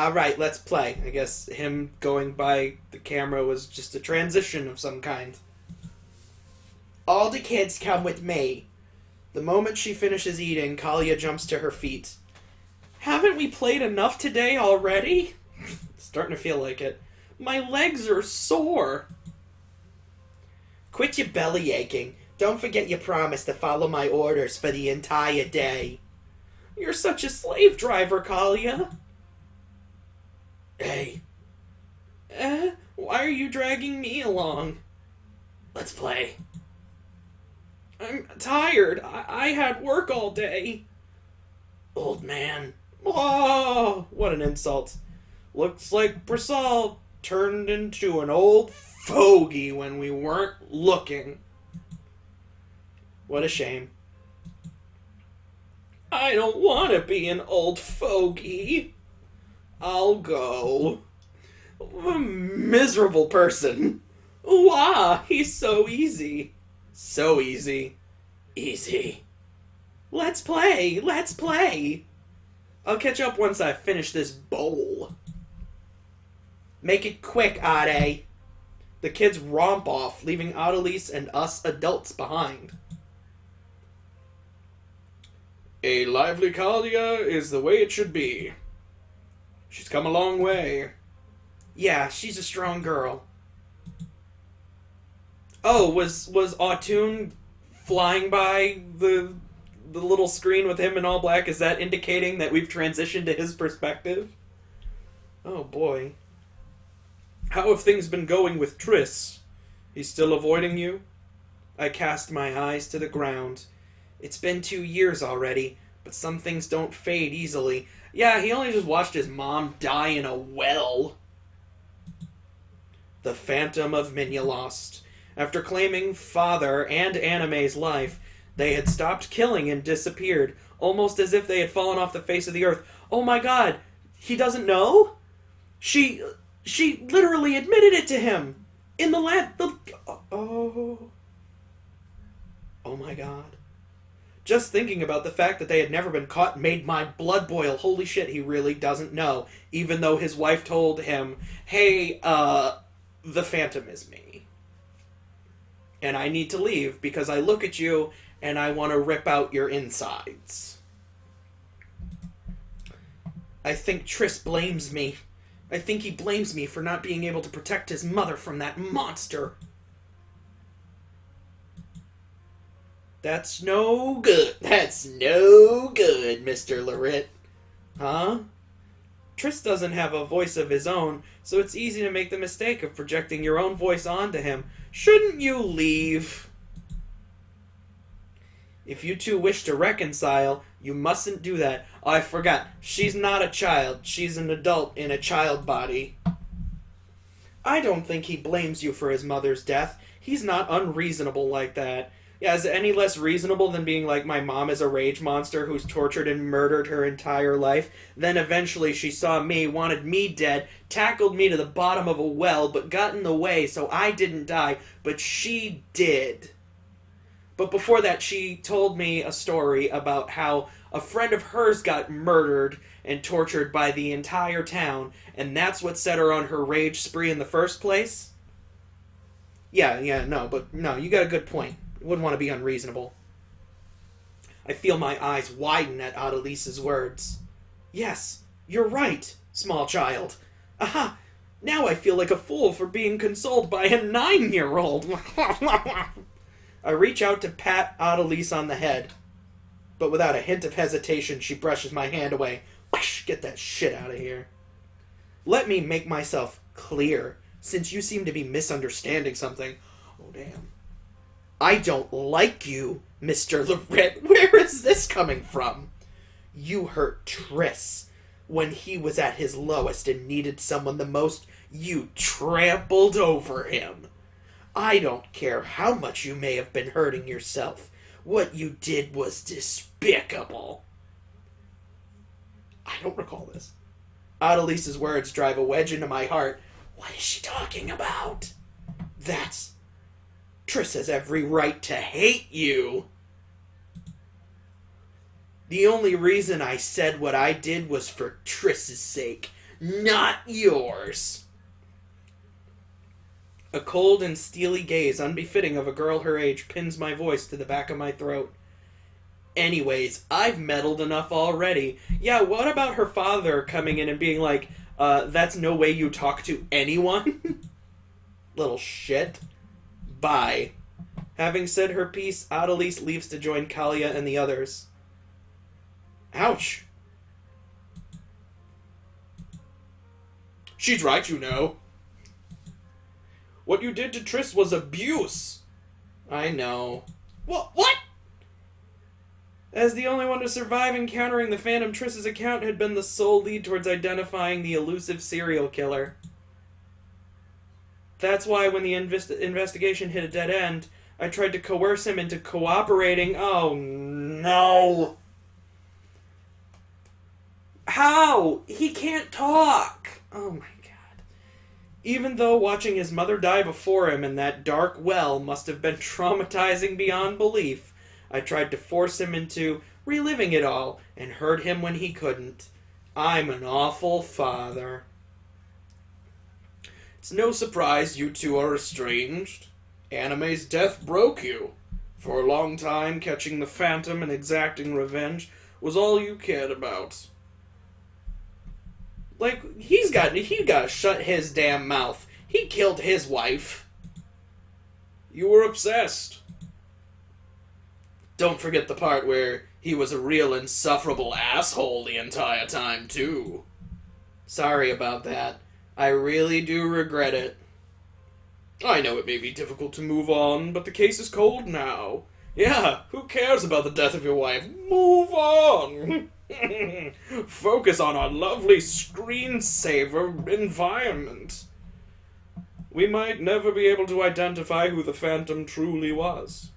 Alright, let's play. I guess him going by the camera was just a transition of some kind. All the kids come with me. The moment she finishes eating, Kalia jumps to her feet. Haven't we played enough today already? Starting to feel like it. My legs are sore. Quit your belly aching. Don't forget your promise to follow my orders for the entire day. You're such a slave driver, Kalia. Hey. Why are you dragging me along? Let's play. I'm tired. I had work all day. Old man. Oh, what an insult. Looks like Brasal turned into an old fogey when we weren't looking. What a shame. I don't want to be an old fogey. I'll go. A miserable person. Wah, he's so easy. So easy. Easy. Let's play. Let's play. I'll catch up once I finish this bowl. Make it quick, Ade. The kids romp off, leaving Adelise and us adults behind. A lively Kalia is the way it should be. She's come a long way. Yeah, she's a strong girl. Oh, was Autun flying by the little screen with him in all black? Is that indicating that we've transitioned to his perspective? Oh boy. How have things been going with Triss? He's still avoiding you? I cast my eyes to the ground. It's been 2 years already, but some things don't fade easily. Yeah, he only just watched his mom die in a well. The Phantom of Minyalost. After claiming Father and Anime's life, they had stopped killing and disappeared, almost as if they had fallen off the face of the earth. Oh my god, he doesn't know? She literally admitted it to him! In the land... Oh my god. Just thinking about the fact that they had never been caught made my blood boil. Holy shit, he really doesn't know. Even though his wife told him, hey, the Phantom is me. And I need to leave because I look at you and I want to rip out your insides. I think Triss blames me. I think he blames me for not being able to protect his mother from that monster. That's no good. That's no good, Mr. Larit. Huh? Triss doesn't have a voice of his own, so it's easy to make the mistake of projecting your own voice onto him. Shouldn't you leave? If you two wish to reconcile, you mustn't do that. Oh, I forgot. She's not a child. She's an adult in a child body. I don't think he blames you for his mother's death. He's not unreasonable like that. Yeah, is it any less reasonable than being like, my mom is a rage monster who's tortured and murdered her entire life? Then eventually she saw me, wanted me dead, tackled me to the bottom of a well, but got in the way so I didn't die, but she did. But before that, she told me a story about how a friend of hers got murdered and tortured by the entire town, and that's what set her on her rage spree in the first place? Yeah, no, you got a good point. Wouldn't want to be unreasonable. I feel my eyes widen at Adelise's words. Yes, you're right, small child. Aha! Now I feel like a fool for being consoled by a 9-year-old. I reach out to pat Adelise on the head, but without a hint of hesitation, she brushes my hand away. Whoosh, get that shit out of here. Let me make myself clear, since you seem to be misunderstanding something. Oh, damn. I don't like you, Mr. Larit. Where is this coming from? You hurt Triss when he was at his lowest and needed someone the most. You trampled over him. I don't care how much you may have been hurting yourself. What you did was despicable. I don't recall this. Adelise's words drive a wedge into my heart. What is she talking about? That's... Triss has every right to hate you. The only reason I said what I did was for Triss's sake, Not yours. A cold and steely gaze unbefitting of a girl her age pins my voice to the back of my throat. Anyways, I've meddled enough already. Yeah, what about her father coming in and being like, that's no way you talk to anyone? Little shit. Bye. Having said her piece, Adelise leaves to join Kalia and the others. Ouch. She's right, you know. What you did to Triss was abuse. I know. What? As the only one to survive encountering the Phantom, Triss's account had been the sole lead towards identifying the elusive serial killer. That's why when the investigation hit a dead end, I tried to coerce him into cooperating. Oh, no. How? He can't talk. Oh, my God. Even though watching his mother die before him in that dark well must have been traumatizing beyond belief, I tried to force him into reliving it all and hurt him when he couldn't. I'm an awful father. It's no surprise you two are estranged. Anime's death broke you. For a long time, catching the Phantom and exacting revenge was all you cared about. Like, he gotta shut his damn mouth. He killed his wife. You were obsessed. Don't forget the part where he was a real insufferable asshole the entire time, too. Sorry about that. I really do regret it. I know it may be difficult to move on, but the case is cold now. Yeah, who cares about the death of your wife? Move on! Focus on our lovely screensaver environment. We might never be able to identify who the Phantom truly was.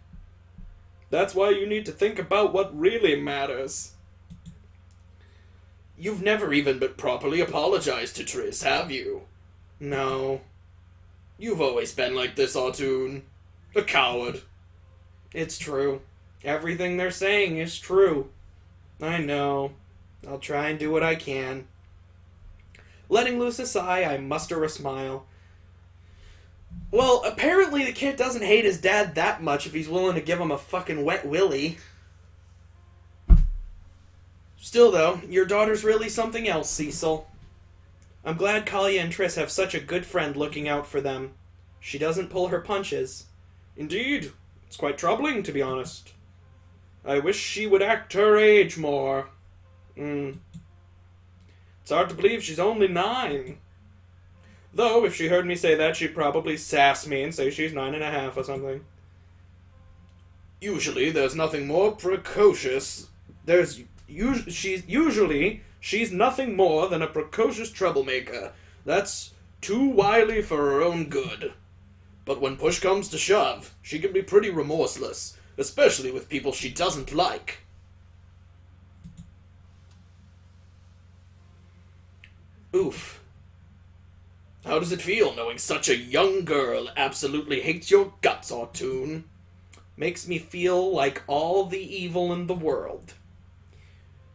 That's why you need to think about what really matters. You've never even but properly apologized to Triss, have you? No. You've always been like this, Autoon. A coward. It's true. Everything they're saying is true. I know. I'll try and do what I can. Letting loose a sigh, I muster a smile. Well, apparently the kid doesn't hate his dad that much if he's willing to give him a fucking wet willy. Still, though, your daughter's really something else, Cecil. I'm glad Kalia and Triss have such a good friend looking out for them. She doesn't pull her punches. Indeed. It's quite troubling, to be honest. I wish she would act her age more. It's hard to believe she's only 9. Though, if she heard me say that, she'd probably sass me and say she's 9.5 or something. Usually, there's nothing more precocious. She's nothing more than a precocious troublemaker. That's too wily for her own good. But when push comes to shove, she can be pretty remorseless, especially with people she doesn't like. Oof. How does it feel knowing such a young girl absolutely hates your guts, Autoon? Makes me feel like all the evil in the world.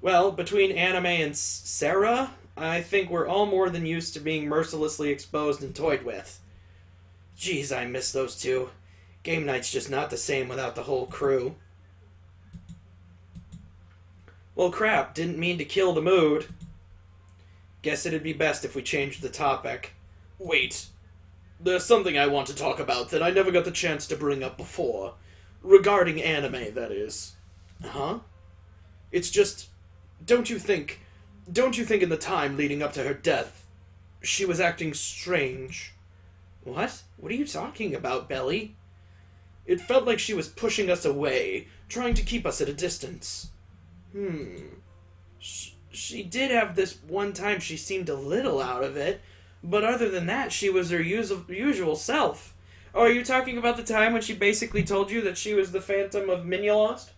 Well, between Anime and Sarah, I think we're all more than used to being mercilessly exposed and toyed with. Jeez, I miss those two. Game night's just not the same without the whole crew. Well, crap, didn't mean to kill the mood. Guess it'd be best if we changed the topic. Wait, there's something I want to talk about that I never got the chance to bring up before. Regarding Anime, that is. Huh? It's just, don't you think in the time leading up to her death, she was acting strange? What? What are you talking about, Belly? It felt like she was pushing us away, trying to keep us at a distance. She did have this one time she seemed a little out of it, but other than that, she was her usual self. Oh, are you talking about the time when she basically told you that she was the Phantom of Minialost?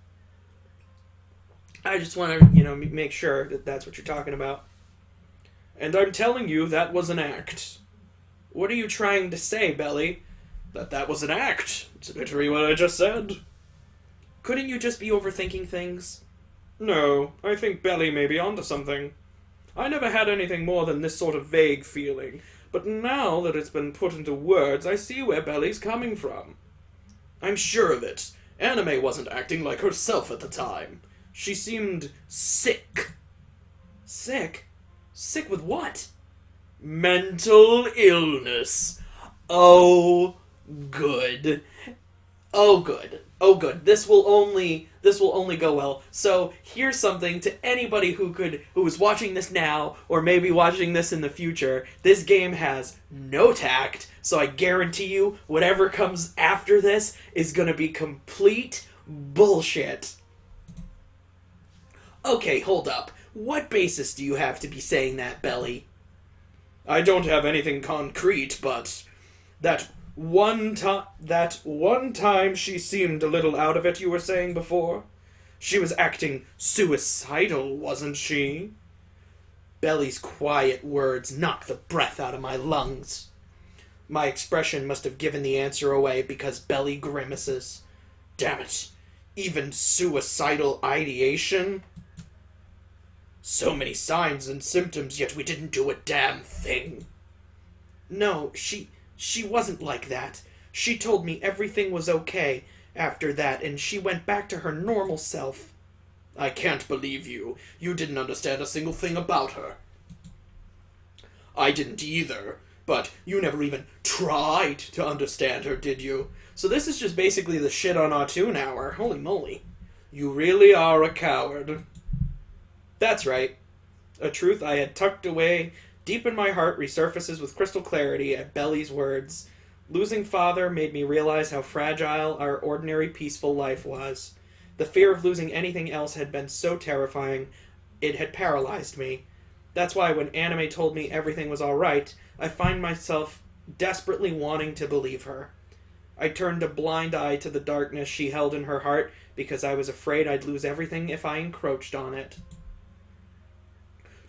I just want to, make sure that that's what you're talking about. And I'm telling you that was an act. What are you trying to say, Belly? That was an act. It's literally what I just said. Couldn't you just be overthinking things? No, I think Belly may be onto something. I never had anything more than this sort of vague feeling, but now that it's been put into words, I see where Belly's coming from. I'm sure of it. Anime wasn't acting like herself at the time. She seemed sick. Sick? Sick with what? Mental illness. Oh, good. Oh, good. Oh, good. This will only go well. So here's something to anybody who is watching this now, or maybe watching this in the future. This game has no tact, so I guarantee you, whatever comes after this is gonna be complete bullshit. Okay, hold up. What basis do you have to be saying that, Belly? I don't have anything concrete, but that one time she seemed a little out of it, you were saying before? She was acting suicidal, wasn't she? Belly's quiet words knocked the breath out of my lungs. My expression must have given the answer away because Belly grimaces. Damn it. Even suicidal ideation? So many signs and symptoms, yet we didn't do a damn thing. No, she wasn't like that. She told me everything was okay after that, and she went back to her normal self. I can't believe you. You didn't understand a single thing about her. I didn't either, but you never even tried to understand her, did you? So this is just basically the shit on Autoon Hour. Holy moly. You really are a coward. That's right. A truth I had tucked away deep in my heart resurfaces with crystal clarity at Belly's words. Losing father made me realize how fragile our ordinary peaceful life was. The fear of losing anything else had been so terrifying, it had paralyzed me. That's why when Anime told me everything was alright, I find myself desperately wanting to believe her. I turned a blind eye to the darkness she held in her heart because I was afraid I'd lose everything if I encroached on it.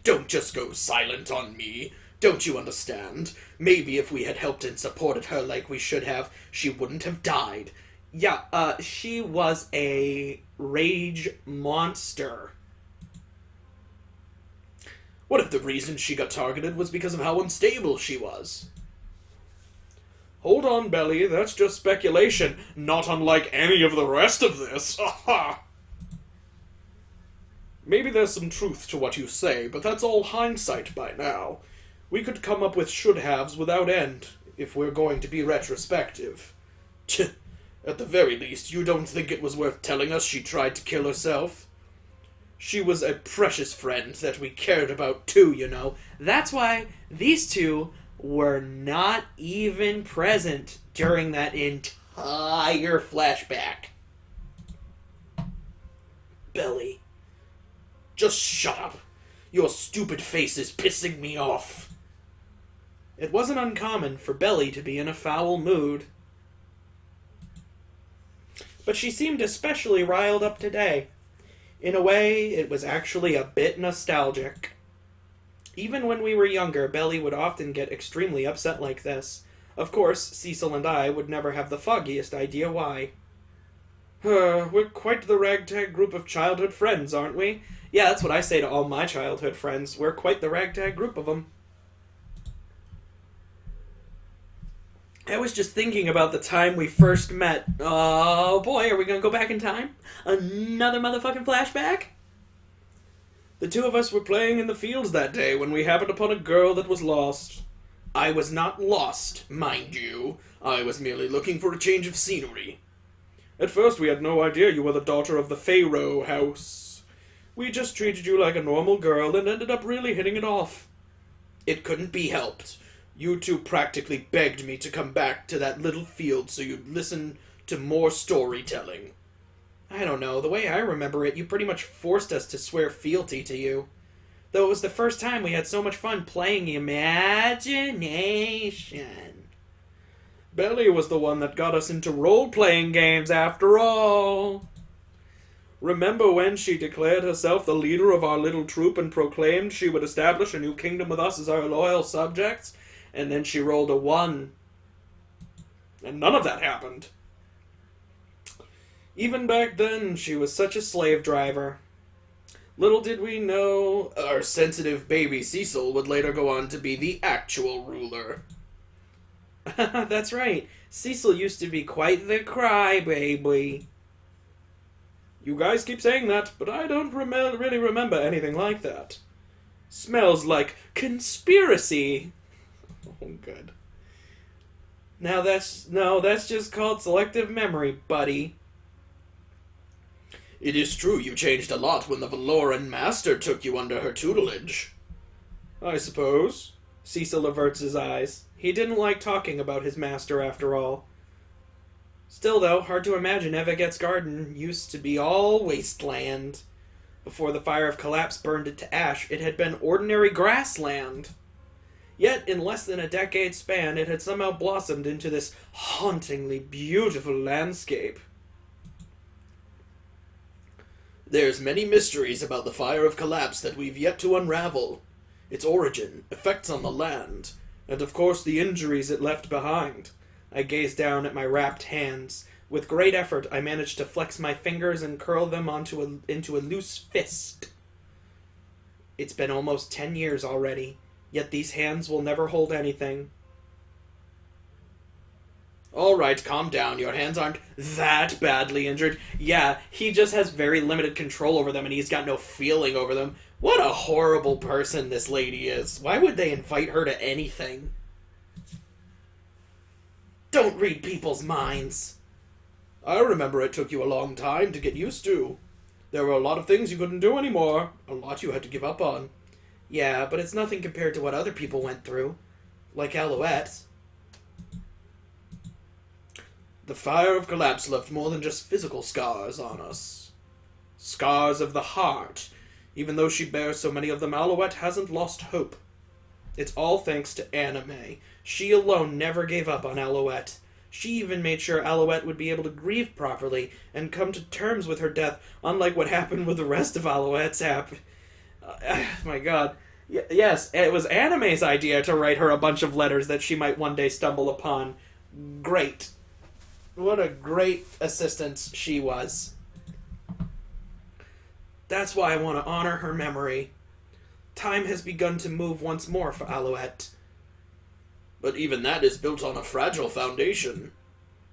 Don't just go silent on me. Don't you understand? Maybe if we had helped and supported her like we should have, she wouldn't have died. Yeah, she was a rage monster. What if the reason she got targeted was because of how unstable she was? Hold on, Belly, that's just speculation, not unlike any of the rest of this. Aha! Maybe there's some truth to what you say, but that's all hindsight by now. We could come up with should-haves without end, if we're going to be retrospective. At the very least, you don't think it was worth telling us she tried to kill herself? She was a precious friend that we cared about too, you know. That's why these two were not even present during that entire flashback. Belly. Just shut up. Your stupid face is pissing me off. It wasn't uncommon for Belly to be in a foul mood. But she seemed especially riled up today. In a way, it was actually a bit nostalgic. Even when we were younger, Belly would often get extremely upset like this. Of course, Cecil and I would never have the foggiest idea why. We're quite the ragtag group of childhood friends, aren't we? Yeah, that's what I say to all my childhood friends. We're quite the ragtag group of them. I was just thinking about the time we first met. Oh boy, are we gonna go back in time? Another motherfucking flashback? The two of us were playing in the fields that day when we happened upon a girl that was lost. I was not lost, mind you. I was merely looking for a change of scenery. At first we had no idea you were the daughter of the Pharaoh house. We just treated you like a normal girl and ended up really hitting it off. It couldn't be helped. You two practically begged me to come back to that little field so you'd listen to more storytelling. I don't know, the way I remember it, you pretty much forced us to swear fealty to you. Though it was the first time we had so much fun playing imagination. Belly was the one that got us into role-playing games after all. Remember when she declared herself the leader of our little troop and proclaimed she would establish a new kingdom with us as our loyal subjects? And then she rolled a 1. And none of that happened. Even back then, she was such a slave driver. Little did we know our sensitive baby Cecil would later go on to be the actual ruler. That's right. Cecil used to be quite the crybaby. You guys keep saying that, but I don't really remember anything like that. Smells like conspiracy. Oh, good. Now that's just called selective memory, buddy. It is true you changed a lot when the Valoran Master took you under her tutelage. I suppose. Cecil averts his eyes. He didn't like talking about his master, after all. Still, though, hard to imagine Evaget's garden used to be all wasteland. Before the fire of collapse burned it to ash, it had been ordinary grassland. Yet, in less than a decade span, it had somehow blossomed into this hauntingly beautiful landscape. There's many mysteries about the fire of collapse that we've yet to unravel. Its origin, effects on the land, and of course the injuries it left behind. I gazed down at my wrapped hands. With great effort, I managed to flex my fingers and curl them into a loose fist. It's been almost 10 years already, yet these hands will never hold anything. Alright, calm down. Your hands aren't that badly injured. Yeah, he just has very limited control over them, and he's got no feeling over them. What a horrible person this lady is. Why would they invite her to anything? Don't read people's minds. I remember it took you a long time to get used to. There were a lot of things you couldn't do anymore. A lot you had to give up on. Yeah, but it's nothing compared to what other people went through. Like Alouette. The fire of collapse left more than just physical scars on us. Scars of the heart. Even though she bears so many of them, Alouette hasn't lost hope. It's all thanks to Anime. She alone never gave up on Alouette. She even made sure Alouette would be able to grieve properly and come to terms with her death, unlike what happened with the rest of Alouette's my god. Yes, it was Anime's idea to write her a bunch of letters that she might one day stumble upon. Great. What a great assistant she was. That's why I want to honor her memory. Time has begun to move once more for Alouette. But even that is built on a fragile foundation.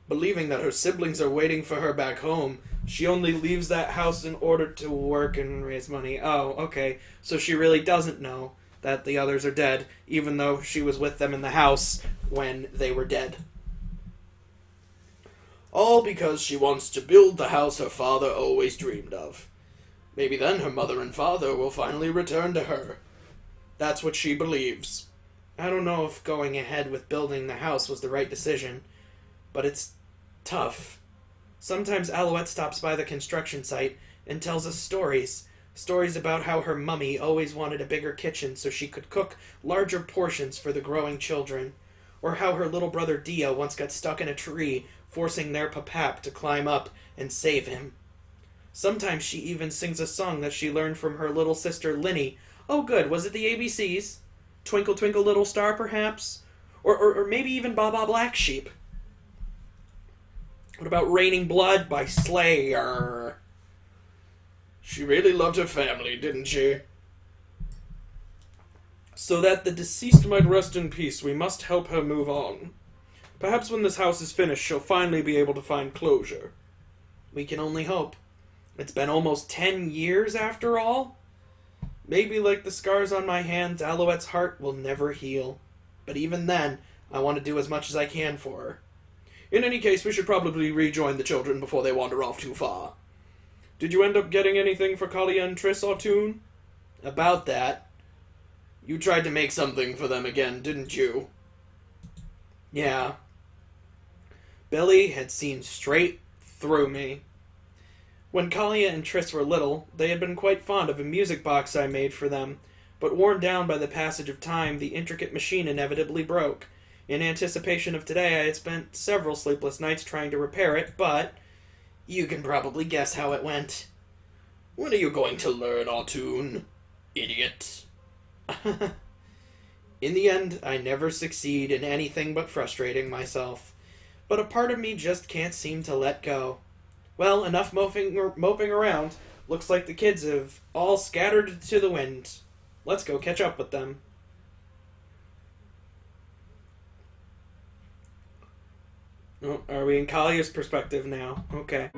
Believing that her siblings are waiting for her back home, she only leaves that house in order to work and raise money. Oh, okay. So she really doesn't know that the others are dead, even though she was with them in the house when they were dead. All because she wants to build the house her father always dreamed of. Maybe then her mother and father will finally return to her. That's what she believes. I don't know if going ahead with building the house was the right decision, but it's tough. Sometimes Alouette stops by the construction site and tells us stories. Stories about how her mummy always wanted a bigger kitchen so she could cook larger portions for the growing children. Or how her little brother Dio once got stuck in a tree, forcing their papap to climb up and save him. Sometimes she even sings a song that she learned from her little sister Linny. Oh good, was it the ABCs? Twinkle Twinkle Little Star, perhaps? Or maybe even Baa Baa Black Sheep? What about Raining Blood by Slayer? She really loved her family, didn't she? So that the deceased might rest in peace, we must help her move on. Perhaps when this house is finished, she'll finally be able to find closure. We can only hope. It's been almost 10 years after all. Maybe like the scars on my hands, Alouette's heart will never heal. But even then, I want to do as much as I can for her. In any case, we should probably rejoin the children before they wander off too far. Did you end up getting anything for Kalia and Triss, Artoon? About that. You tried to make something for them again, didn't you? Yeah. Billy had seen straight through me. When Kalia and Triss were little, they had been quite fond of a music box I made for them, but worn down by the passage of time, the intricate machine inevitably broke. In anticipation of today, I had spent several sleepless nights trying to repair it, but you can probably guess how it went. When are you going to learn, Artoon? Idiot. In the end, I never succeed in anything but frustrating myself. But a part of me just can't seem to let go. Well, enough moping around. Looks like the kids have all scattered to the wind. Let's go catch up with them. Oh, are we in Kalia's perspective now? Okay.